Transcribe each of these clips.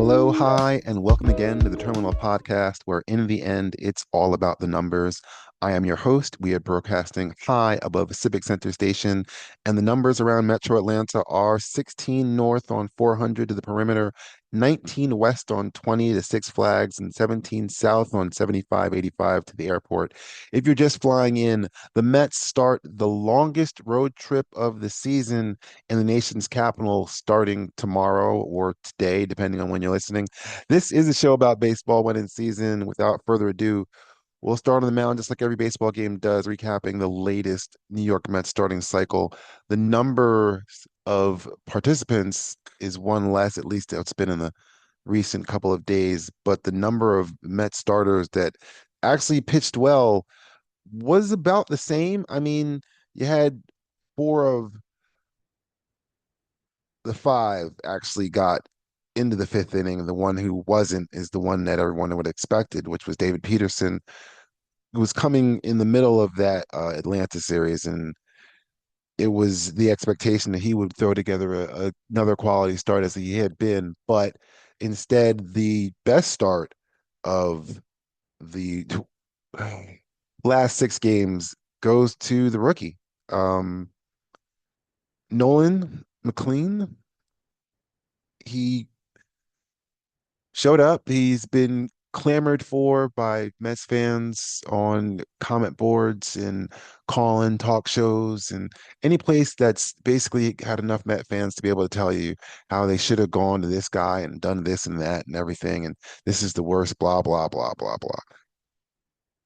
Hello, hi, and welcome again to the Terminal Podcast, where in the end, it's all about the numbers. I am your host. We are broadcasting high above Civic Center Station, and the numbers around Metro Atlanta are 16 north on 400 to the perimeter, 19 west on 20 to Six Flags, and 17 south on 7585 to the airport. If you're just flying in, the Mets start the longest road trip of the season in the nation's capital starting tomorrow or today, depending on when you're listening. This is a show about baseball when in season. Without further ado, we'll start on the mound just like every baseball game does, recapping the latest New York Mets starting cycle. The number of participants is one less, at least it's been in the recent couple of days, but the number of Mets starters that actually pitched well was about the same. I mean, you had four of the five actually got into the fifth inning. The one who wasn't is the one that everyone would have expected, which was David Peterson, who was coming in the middle of that Atlanta series, and it was the expectation that he would throw together another quality start as he had been, but instead, the best start of the last six games goes to the rookie, um, Nolan McLean. He showed up. He's been clamored for by Mets fans on comment boards and call-in talk shows and any place that's basically had enough Met fans to be able to tell you how they should have gone to this guy and done this and that and everything. And this is the worst, blah, blah, blah, blah, blah.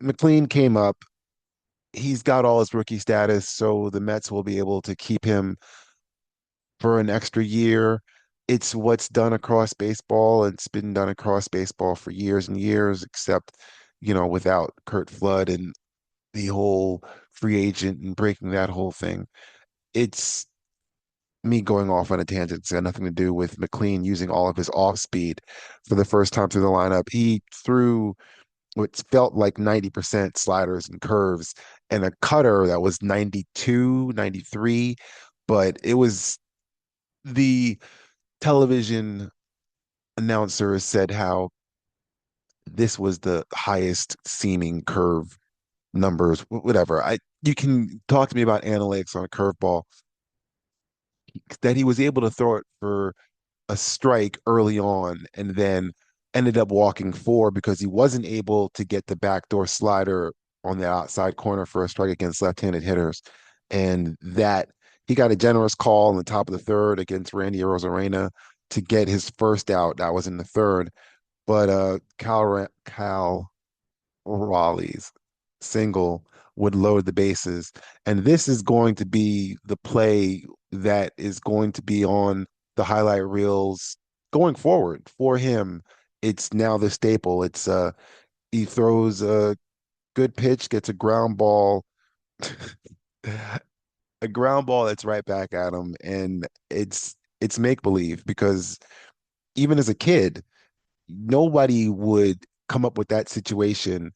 McLean came up. He's got all his rookie status, so the Mets will be able to keep him for an extra year. It's what's done across baseball. It's been done across baseball for years and years, except, without Kurt Flood and the whole free agent and breaking that whole thing. It's me going off on a tangent. It's got nothing to do with McLean using all of his off speed for the first time through the lineup. He threw what felt like 90% sliders and curves and a cutter that was 92, 93, but it was the television announcer said how this was the highest seeming curve numbers, whatever. You can talk to me about analytics on a curveball that he was able to throw it for a strike early on and then ended up walking four because he wasn't able to get the backdoor slider on the outside corner for a strike against left-handed hitters. And that he got a generous call in the top of the third against Randy Arozarena to get his first out. That was in the third. But Cal Raleigh's single would load the bases. And this is going to be the play that is going to be on the highlight reels going forward for him. It's now the staple. It's he throws a good pitch, gets a ground ball that's right back at him, and it's make believe because even as a kid, nobody would come up with that situation.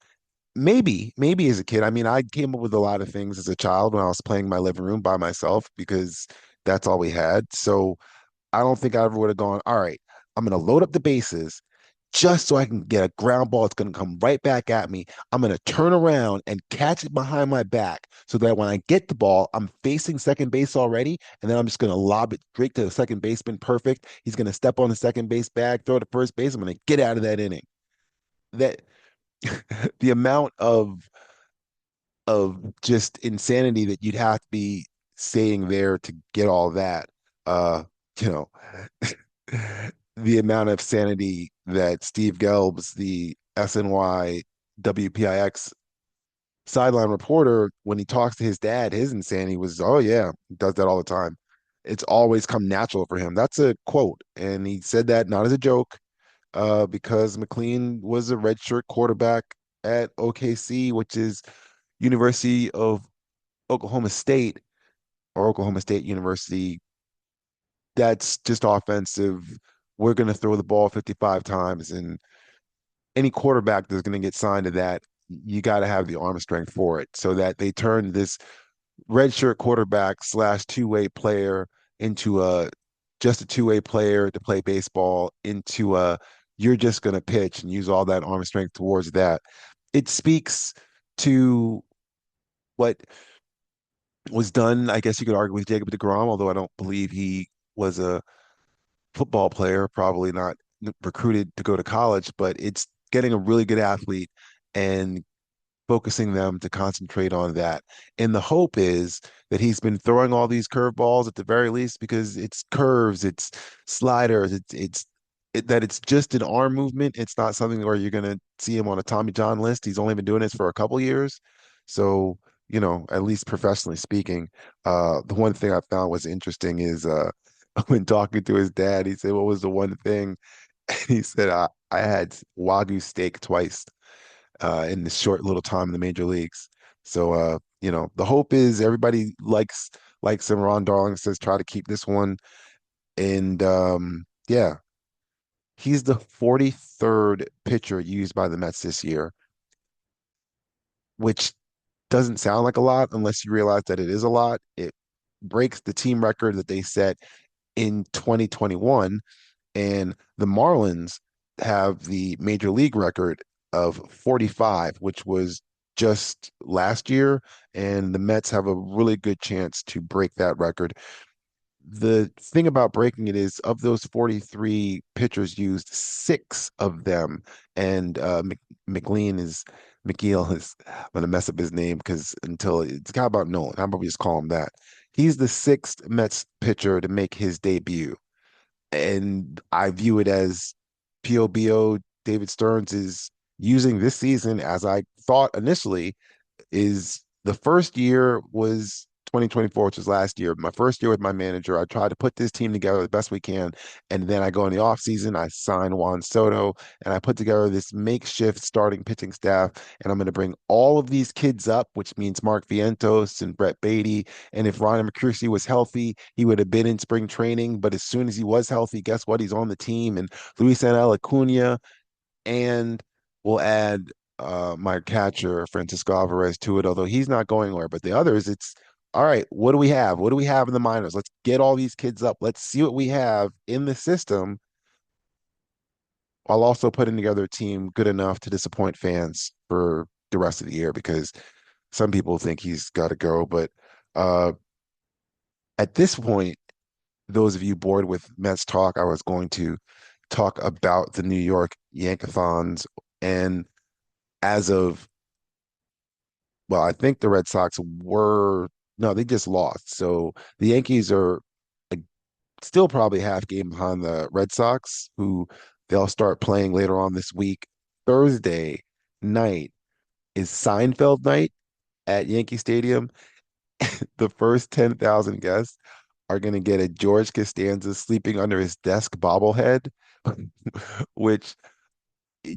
Maybe as a kid. I mean, I came up with a lot of things as a child when I was playing in my living room by myself because that's all we had. So I don't think I ever would have gone, all right, I'm going to load up the bases just so I can get a ground ball. It's going to come right back at me. I'm going to turn around and catch it behind my back so that when I get the ball, I'm facing second base already. And then I'm just going to lob it straight to the second baseman. Perfect. He's going to step on the second base bag, throw it to first base. I'm going to get out of that inning. That the amount of just insanity that you'd have to be saying there to get all that. You know, the amount of sanity that Steve Gelbs, the SNY WPIX sideline reporter, when he talks to his dad, his insanity was, oh yeah, he does that all the time. It's always come natural for him. That's a quote. And he said that not as a joke, because McLean was a redshirt quarterback at OKC, which is University of Oklahoma State or Oklahoma State University. That's just offensive. We're going to throw the ball 55 times, and any quarterback that's going to get signed to that, you got to have the arm strength for it. So that they turned this redshirt quarterback slash two-way player into a just a two-way player to play baseball into a you're just going to pitch and use all that arm strength towards that. It speaks to what was done, I guess you could argue, with Jacob deGrom, although I don't believe he was a football player, probably not recruited to go to college, but it's getting a really good athlete and focusing them to concentrate on that. And the hope is that he's been throwing all these curveballs at the very least because it's curves, it's sliders, that it's just an arm movement. It's not something where you're going to see him on a Tommy John list. He's only been doing this for a couple years. So, at least professionally speaking, the one thing I found was interesting is when talking to his dad, he said, "What was the one thing?" And he said, I had Wagyu steak twice in this short little time in the major leagues. So the hope is everybody likes him. Ron Darling says try to keep this one. And yeah, he's the 43rd pitcher used by the Mets this year, which doesn't sound like a lot unless you realize that it is a lot. It breaks the team record that they set in 2021. And the Marlins have the major league record of 45, which was just last year. And the Mets have a really good chance to break that record. The thing about breaking it is, of those 43 pitchers used, six of them, and McLean is McGill is I'm gonna mess up his name because until it's how about Nolan? How about we just call him that? He's the sixth Mets pitcher to make his debut, and I view it as POBO. David Stearns is using this season, as I thought initially, is the first year was 2024, which was last year. My first year with my manager, I tried to put this team together the best we can. And then I go in the offseason, I sign Juan Soto, and I put together this makeshift starting pitching staff. And I'm going to bring all of these kids up, which means Mark Vientos and Brett Beatty. And if Ryan McCursey was healthy, he would have been in spring training. But as soon as he was healthy, guess what? He's on the team. And Luis Angel Acuna, and we'll add my catcher, Francisco Alvarez, to it, although he's not going anywhere. But the others, it's all right, what do we have? What do we have in the minors? Let's get all these kids up. Let's see what we have in the system while also putting together a team good enough to disappoint fans for the rest of the year because some people think he's got to go. But uh, at this point, those of you bored with Mets talk, I was going to talk about the New York Yankeethons. And as of, well, I think the Red Sox were, no, they just lost. So the Yankees are like, still probably half game behind the Red Sox, who they'll start playing later on this week. Thursday night is Seinfeld night at Yankee Stadium. The first 10,000 guests are going to get a George Costanza sleeping under his desk bobblehead, which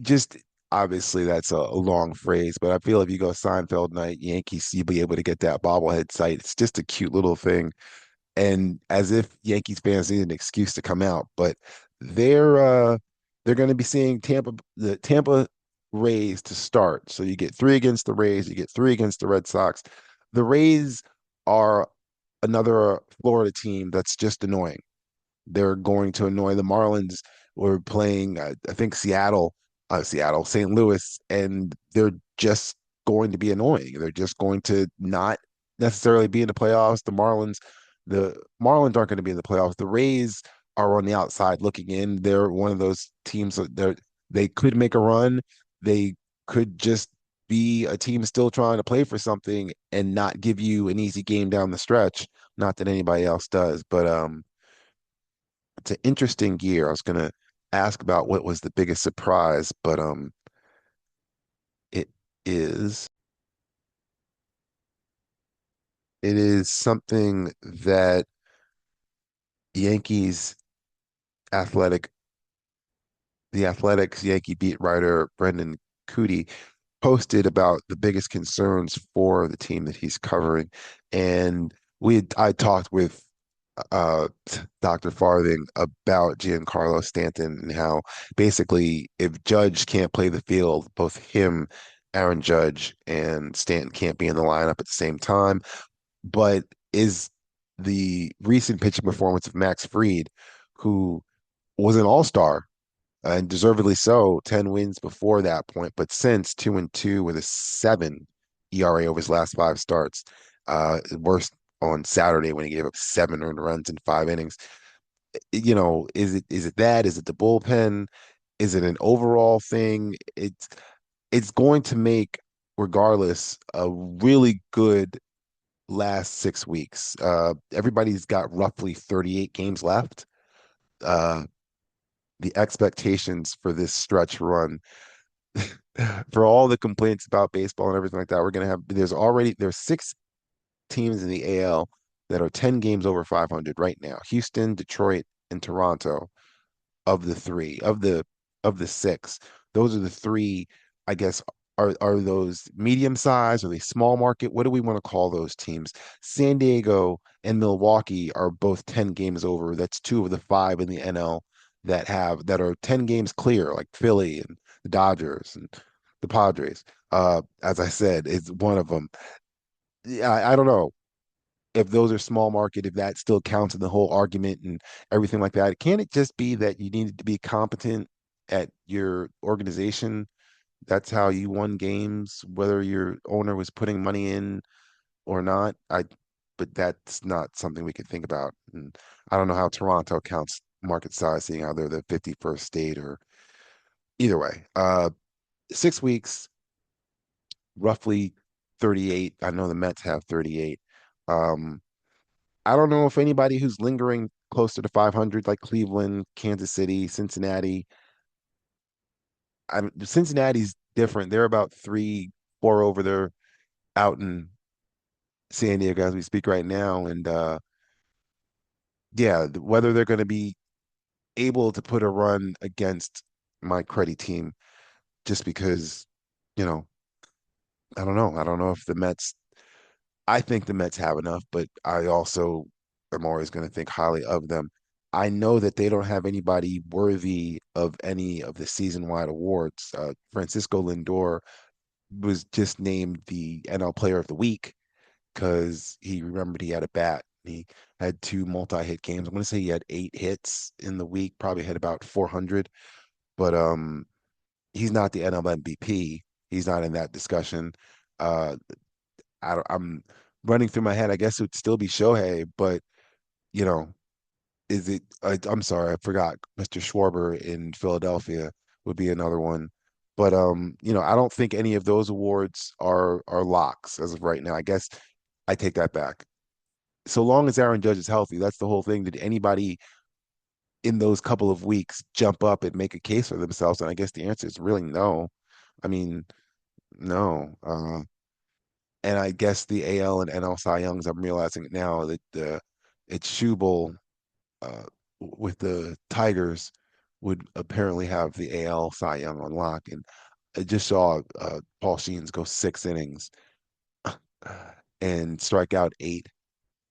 just obviously that's a long phrase, but I feel if you go Seinfeld night, Yankees, you'll be able to get that bobblehead site. It's just a cute little thing. And as if Yankees fans need an excuse to come out, but they're uh they're going to be seeing the Tampa Rays to start. So you get three against the Rays, you get three against the Red Sox. The Rays are another Florida team that's just annoying. They're going to annoy the Marlins. We're playing, I think St. Louis, and they're just going to be annoying. They're just going to not necessarily be in the playoffs. The Marlins aren't going to be in the playoffs. The Rays are on the outside looking in. They're one of those teams that they could make a run. They could just be a team still trying to play for something and not give you an easy game down the stretch. Not that anybody else does, but it's an interesting year. I was gonna ask about what was the biggest surprise, but it is it is something that Yankees athletic the Athletics Yankee beat writer Brendan Cootie posted about the biggest concerns for the team that he's covering. And I talked with uh Dr. Farthing about Giancarlo Stanton and how basically if Judge can't play the field, both him, Aaron Judge, and Stanton can't be in the lineup at the same time. But is the recent pitching performance of Max Fried, who was an all-star and deservedly so, 10 wins before that point, but since 2-2 with a 7 ERA over his last five starts. Worst on Saturday when he gave up 7 earned runs in 5 innings. Is it that? Is it the bullpen? Is it an overall thing? It's going to make, regardless, a really good last 6 weeks. Everybody's got roughly 38 games left. Uh, the expectations for this stretch run, for all the complaints about baseball and everything like that, there's 6 teams in the AL that are 10 games over 500 right now. Houston, Detroit, and Toronto. Of the three of the six, those are the three, I guess. Are those medium size? Are they small market? What do we want to call those teams? San Diego and Milwaukee are both 10 games over. That's two of the five in the NL that are 10 games clear, like Philly and the Dodgers and the Padres. As I said, it's one of them. Yeah, I don't know if those are small market, if that still counts in the whole argument and everything like that. Can't it just be that you needed to be competent at your organization? That's how you won games, whether your owner was putting money in or not. But that's not something we could think about. And I don't know how Toronto counts market size, seeing how they're the 51st state or either way. 6 weeks, roughly 38. I know the Mets have 38. Um, I don't know if anybody who's lingering closer to 500, like Cleveland, Kansas City, Cincinnati. Cincinnati's different. They're about 3, 4 over. They're out in San Diego as we speak right now. And yeah, whether they're going to be able to put a run against my credit team, just because, you know, I don't know. I don't know if the Mets, I think the Mets have enough, but I also am always going to think highly of them. I know that they don't have anybody worthy of any of the season-wide awards. Francisco Lindor was just named the NL Player of the Week because he remembered he had a bat. He had two multi-hit games. I'm going to say he had 8 hits in the week, probably had about 400, but he's not the NL MVP. He's not in that discussion. Uh, I'm running through my head. I guess it would still be Shohei, but you know, is it? I'm sorry, I forgot. Mr. Schwarber in Philadelphia would be another one. But I don't think any of those awards are locks as of right now. I guess I take that back. So long as Aaron Judge is healthy, that's the whole thing. Did anybody in those couple of weeks jump up and make a case for themselves? And I guess the answer is really no. I mean, no. And I guess the AL and NL Cy Youngs, I'm realizing it now that it's Schubel uh, with the Tigers would apparently have the AL Cy Young on lock. And I just saw Paul Sheens go 6 innings and strike out 8.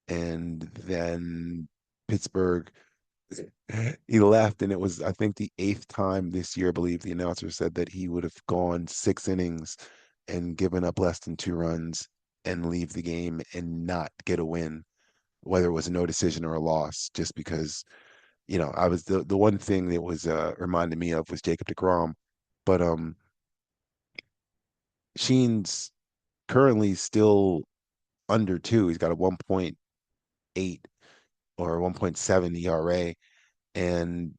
And then Pittsburgh, he left, and it was, I think, the 8th time this year. I believe the announcer said that he would have gone 6 innings and given up less than 2 runs and leave the game and not get a win, whether it was a no decision or a loss, just because I was the one thing that was reminded me of was Jacob deGrom. But Sheen's currently still under 2. He's got a 1.8 or 1.7 ERA. And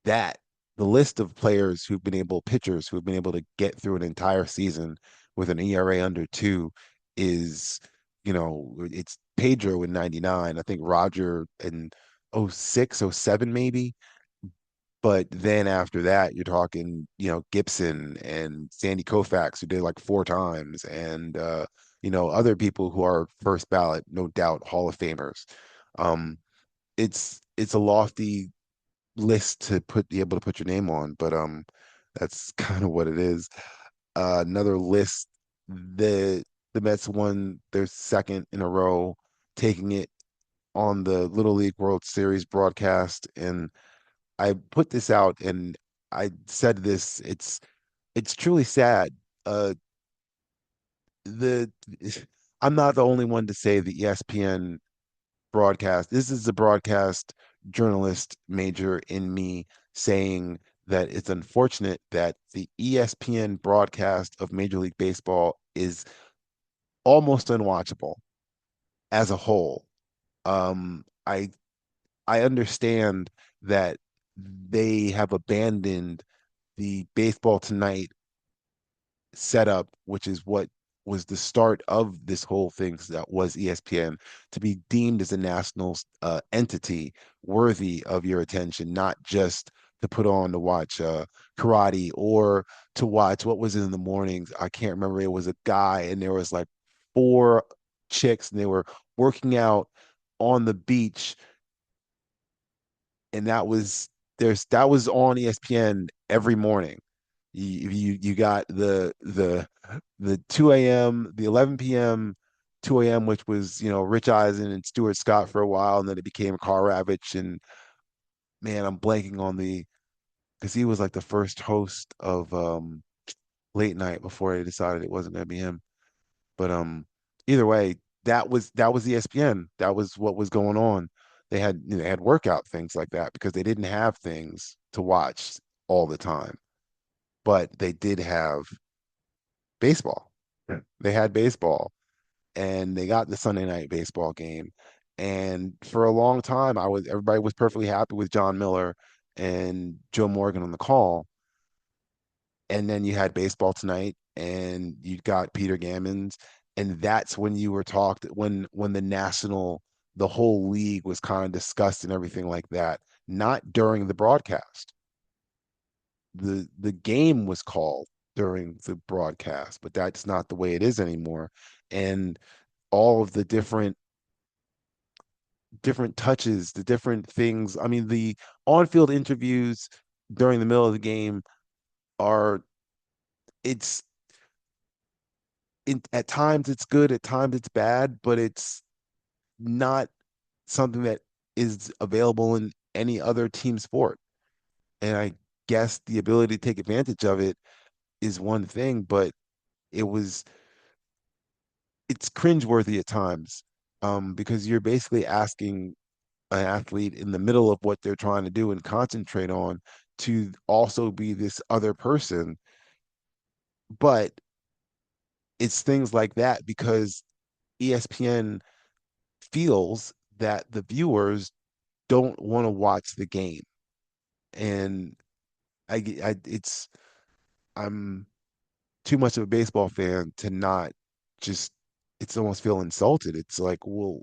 that the list of pitchers who've been able to get through an entire season with an ERA under 2 is, it's Pedro in 99. I think Roger in 06, 07 maybe. But then after that, you're talking, Gibson and Sandy Koufax, who did like 4 times, and other people who are first ballot, no doubt, Hall of Famers. Um, it's a lofty list to be able to put your name on, but that's kind of what it is. Another list, the Mets won their second in a row, taking it on the Little League World Series broadcast, and I put this out and I said this, it's truly sad. Uh the I'm not the only one to say the ESPN broadcast. This is the broadcast journalist major in me saying that it's unfortunate that the ESPN broadcast of Major League Baseball is almost unwatchable as a whole. Um, I I understand that they have abandoned the Baseball Tonight setup, which is what was the start of this whole thing that was ESPN, to be deemed as a national entity worthy of your attention, not just to put on to watch karate or to watch what was it in the mornings. I can't remember. It was a guy and there was like four chicks and they were working out on the beach and that was on ESPN every morning. You got the 2 a.m., the 11 p.m., 2 a.m., which was, Rich Eisen and Stuart Scott for a while, and then it became Carl Ravitch. And man, I'm blanking on because he was like the first host of late night before they decided it wasn't gonna be him. But either way, that was ESPN. That was what was going on. They had workout things like that because they didn't have things to watch all the time, but they did have baseball. Yeah. They had baseball and they got the Sunday night baseball game. And for a long time, everybody was perfectly happy with John Miller and Joe Morgan on the call. And then you had baseball tonight, and you got Peter Gammons, and that's when you were talked when the whole league was kind of discussed and everything like that. Not during the broadcast. The game was called during the broadcast, but that's not the way it is anymore. And all of the different touches, the different things. I mean, the on-field interviews during the middle of the game are it's at times it's good, at times it's bad, but it's not something that is available in any other team sport. And I guess the ability to take advantage of it is one thing, but it was it's cringeworthy at times, because you're basically asking an athlete in the middle of what they're trying to do and concentrate on to also be this other person. But it's things like that because ESPN feels that the viewers don't want to watch the game. And it's I'm too much of a baseball fan to not just it's almost feel insulted. It's like, well,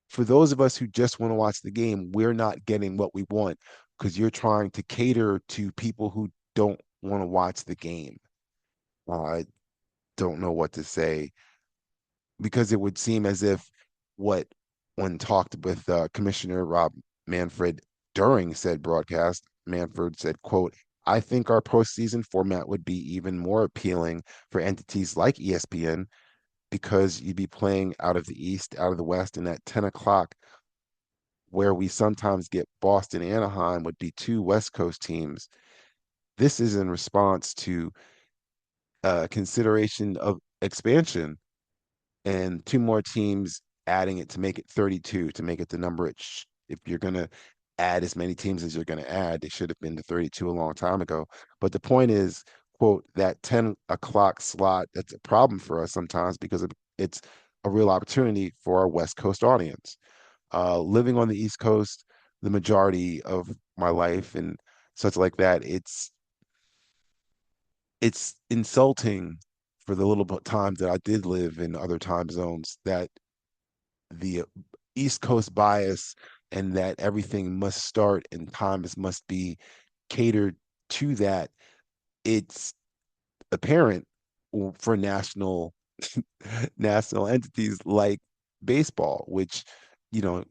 for those of us who just want to watch the game, we're not getting what we want because you're trying to cater to people who don't want to watch the game. I don't know what to say because it would seem as if what when talked with Commissioner Rob Manfred during said broadcast, Manfred said, quote, I think our postseason format would be even more appealing for entities like ESPN because you'd be playing out of the East, out of the West, and at 10 o'clock, where we sometimes get Boston, Anaheim would be two West Coast teams. This is in response to consideration of expansion and two more teams adding it to make it 32 to make it the number if you're going to add as many teams as you're going to add, they should have been to 32 a long time ago. But the point is, quote, that 10 o'clock slot, that's a problem for us sometimes because it's a real opportunity for our West Coast audience. Living on the East Coast, the majority of my life and such like that, it's insulting for the little times that I did live in other time zones that the East Coast bias and that everything must start and times must be catered to that. It's apparent for national entities like baseball, which you know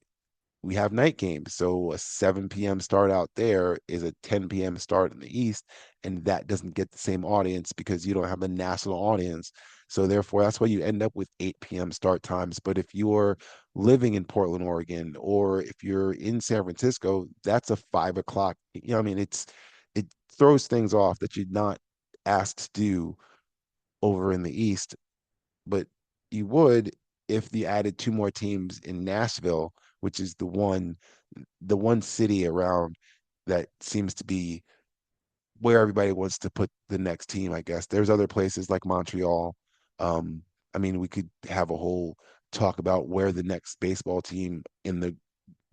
we have night games. So a 7 p.m. start out there is a 10 p.m. start in the East, and that doesn't get the same audience because you don't have a national audience. So therefore, that's why you end up with 8 p.m. start times. But if you're living in Portland, Oregon, or if you're in San Francisco, that's a 5 o'clock. I mean, it throws things off that you're not asked to do over in the East, but you would if you added two more teams in Nashville which is the one city around that seems to be where everybody wants to put the next team, I guess. There's other places like Montreal. Um, I mean, we could have a whole talk about where the next baseball team in the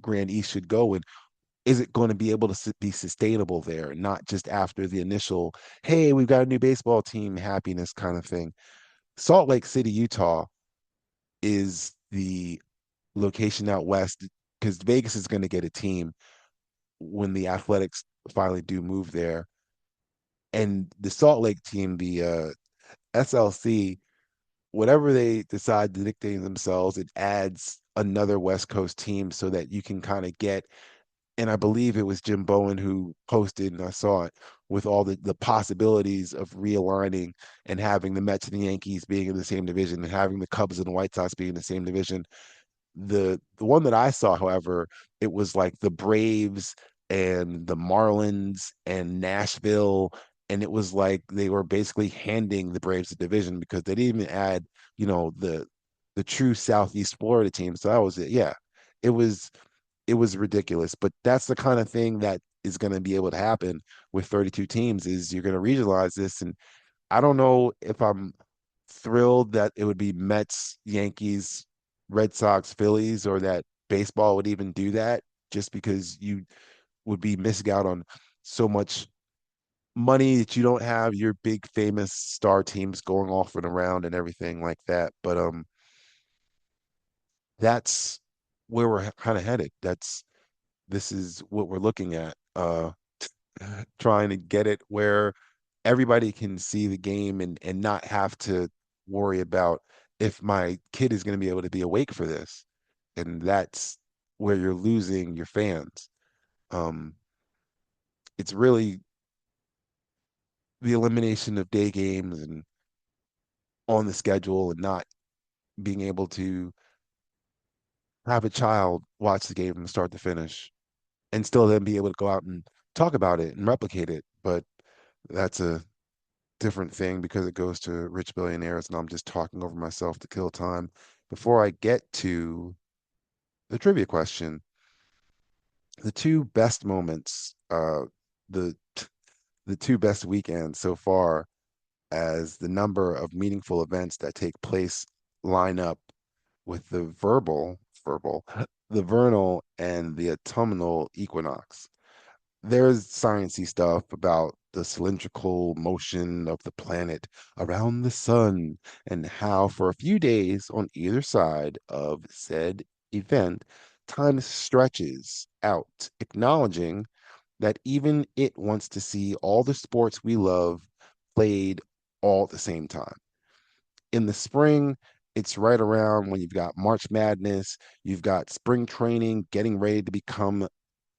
Grand East should go, and is it going to be able to be sustainable there, not just after the initial, hey, we've got a new baseball team happiness kind of thing. Salt Lake City, Utah is the location out west because Vegas is going to get a team when the Athletics finally do move there. And the Salt Lake team, the SLC, whatever they decide to dictate themselves, it adds another West Coast team so that you can kind of get, and I believe it was Jim Bowen who posted, and I saw it, with all the possibilities of realigning and having the Mets and the Yankees being in the same division and having the Cubs and the White Sox being in the same division. The one that I saw, however, it was like the Braves and the Marlins and Nashville, and it was like they were basically handing the Braves the division because they didn't even add, the true Southeast Florida team. So that was it. Yeah, it was it was ridiculous. But that's the kind of thing that is going to be able to happen with 32 teams is you're going to regionalize this. And I don't know if I'm thrilled that it would be Mets, Yankees, Red Sox, Phillies, or that baseball would even do that, just because you would be missing out on so much money that you don't have your big famous star teams going off and around and everything like that. But that's where we're kind of headed. This is what we're looking at. Trying to get it where everybody can see the game and not have to worry about if my kid is going to be able to be awake for this. And that's where you're losing your fans. Um, it's really the elimination of day games and on the schedule and not being able to have a child watch the game from start to finish and still then be able to go out and talk about it and replicate it. But that's a different thing because it goes to rich billionaires, and I'm just talking over myself to kill time. Before I get to the trivia question, the two best moments, the the two best weekends so far as the number of meaningful events that take place line up with the verbal, the vernal and the autumnal equinox. There's sciencey stuff about the cylindrical motion of the planet around the sun and how for a few days on either side of said event, time stretches out, acknowledging that even it wants to see all the sports we love played all at the same time. In the spring, it's right around when you've got March Madness, you've got spring training getting ready to become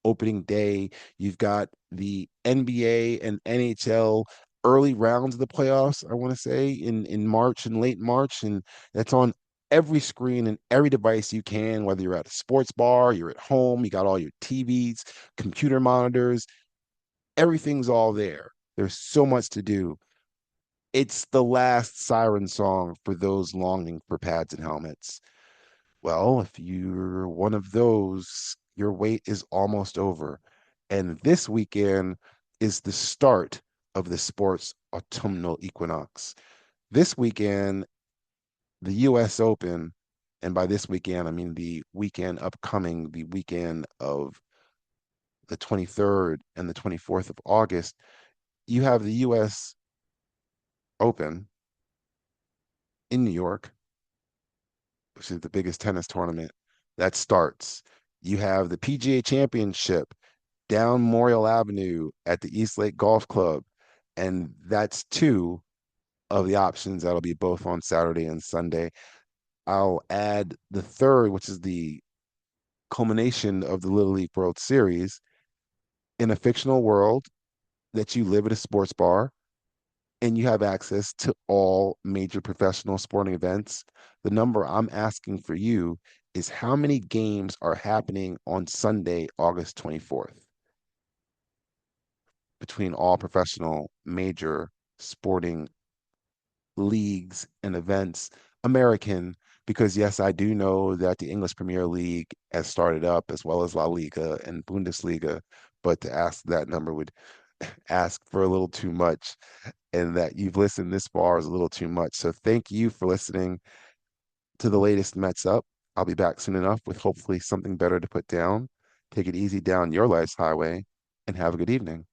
opening day. You've got the NBA and NHL early rounds of the playoffs, I want to say, in March and late March. And that's on every screen and every device you can, whether you're at a sports bar, you're at home, you got all your TVs, computer monitors, everything's all there. There's so much to do. It's the last siren song for those longing for pads and helmets. Well, if you're one of those, your wait is almost over. And this weekend is the start of the sports autumnal equinox. This weekend, the US Open, and by this weekend, I mean the weekend upcoming, the weekend of the 23rd and the 24th of August, you have the US Open in New York, which is the biggest tennis tournament that starts. You have the PGA Championship down Memorial Avenue at the East Lake Golf Club. And that's two of the options that'll be both on Saturday and Sunday. I'll add the third, which is the culmination of the Little League World Series in a fictional world that you live at a sports bar and you have access to all major professional sporting events. The number I'm asking for you is how many games are happening on Sunday, August 24th, between all professional major sporting leagues and events, American, because yes, I do know that the English Premier League has started up as well as La Liga and Bundesliga, but to ask that number would ask for a little too much, and that you've listened this far is a little too much. So thank you for listening to the latest Mets Up. I'll be back soon enough with hopefully something better to put down. Take it easy down your life's highway and have a good evening.